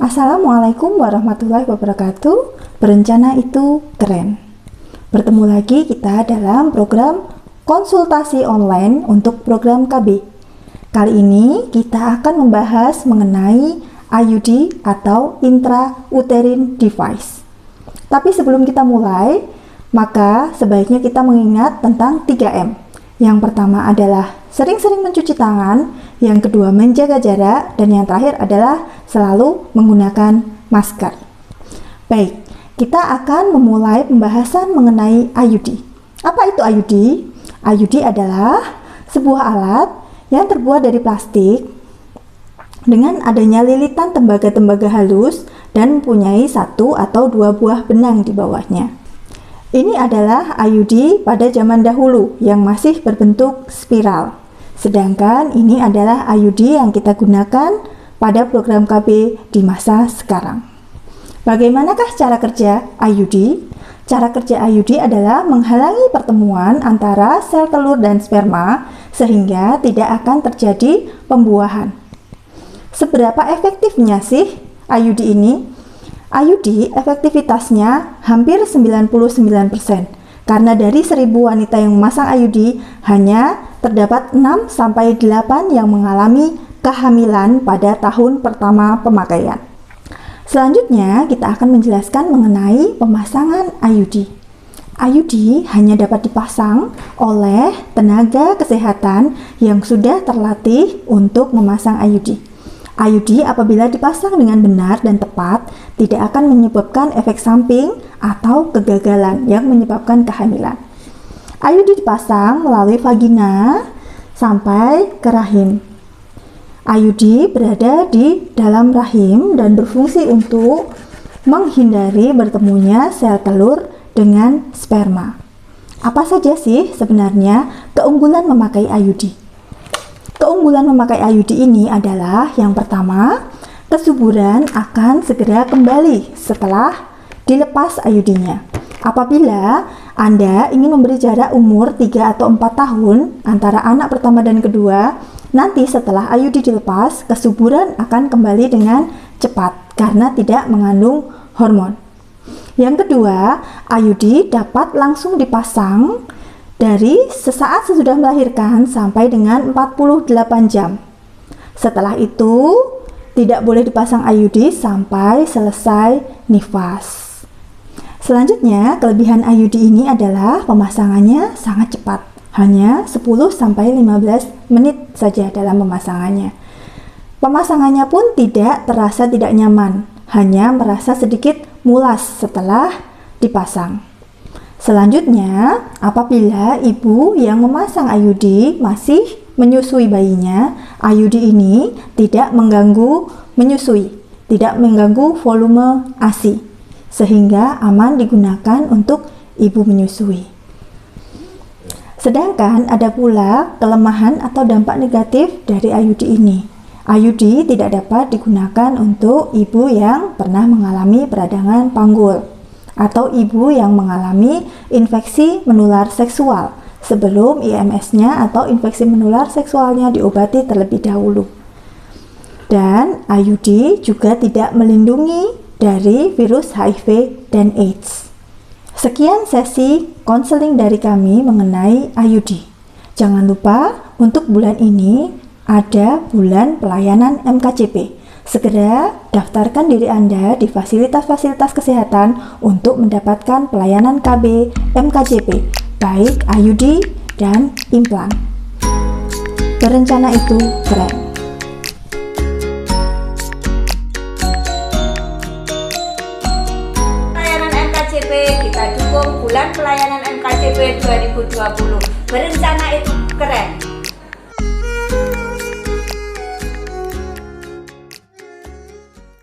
Assalamualaikum warahmatullahi wabarakatuh. Berencana itu keren. Bertemu lagi kita dalam program konsultasi online untuk program KB. Kali ini kita akan membahas mengenai IUD atau intrauterine device. Tapi sebelum kita mulai, maka sebaiknya kita mengingat tentang 3M. Yang pertama adalah sering-sering mencuci tangan, yang kedua menjaga jarak, dan yang terakhir adalah selalu menggunakan masker. Baik, kita akan memulai pembahasan mengenai IUD. Apa itu IUD? IUD adalah sebuah alat yang terbuat dari plastik dengan adanya lilitan tembaga-tembaga halus dan mempunyai 1 atau 2 buah benang di bawahnya. Ini adalah IUD pada zaman dahulu yang masih berbentuk spiral. Sedangkan ini adalah IUD yang kita gunakan pada program KB di masa sekarang. Bagaimanakah cara kerja IUD? Cara kerja IUD adalah menghalangi pertemuan antara sel telur dan sperma sehingga tidak akan terjadi pembuahan. Seberapa efektifnya sih IUD ini? IUD efektivitasnya hampir 99%. Karena dari 1000 wanita yang memasang IUD, hanya terdapat 6-8 yang mengalami kehamilan pada tahun pertama pemakaian. Selanjutnya, kita akan menjelaskan mengenai pemasangan IUD. IUD hanya dapat dipasang oleh tenaga kesehatan yang sudah terlatih untuk memasang IUD. IUD apabila dipasang dengan benar dan tepat, tidak akan menyebabkan efek samping atau kegagalan yang menyebabkan kehamilan. IUD dipasang melalui vagina sampai ke rahim. IUD berada di dalam rahim dan berfungsi untuk menghindari bertemunya sel telur dengan sperma. Apa saja sih sebenarnya keunggulan memakai IUD? Keunggulan memakai IUD ini adalah yang pertama, kesuburan akan segera kembali setelah dilepas IUD-nya. Apabila Anda ingin memberi jarak umur 3 atau 4 tahun antara anak pertama dan kedua, nanti setelah IUD dilepas, kesuburan akan kembali dengan cepat karena tidak mengandung hormon. Yang kedua, IUD dapat langsung dipasang dari sesaat sesudah melahirkan sampai dengan 48 jam. Setelah itu, tidak boleh dipasang IUD sampai selesai nifas. Selanjutnya, kelebihan IUD ini adalah pemasangannya sangat cepat. Hanya 10-15 menit saja dalam pemasangannya. Pemasangannya pun tidak terasa tidak nyaman, hanya merasa sedikit mulas setelah dipasang. Selanjutnya, apabila ibu yang memasang IUD masih menyusui bayinya, IUD ini tidak mengganggu menyusui, tidak mengganggu volume ASI, sehingga aman digunakan untuk ibu menyusui. Sedangkan ada pula kelemahan atau dampak negatif dari IUD ini. IUD tidak dapat digunakan untuk ibu yang pernah mengalami peradangan panggul atau ibu yang mengalami infeksi menular seksual sebelum IMS-nya atau infeksi menular seksualnya diobati terlebih dahulu. Dan IUD juga tidak melindungi dari virus HIV dan AIDS. Sekian sesi konseling dari kami mengenai IUD. Jangan lupa untuk bulan ini ada bulan pelayanan MKJP. Segera daftarkan diri Anda di fasilitas-fasilitas kesehatan untuk mendapatkan pelayanan KB MKJP, baik IUD dan implan. Berencana itu keren. Pelayanan MKJP, kita dukung bulan pelayanan MKJP 2020. Berencana itu keren.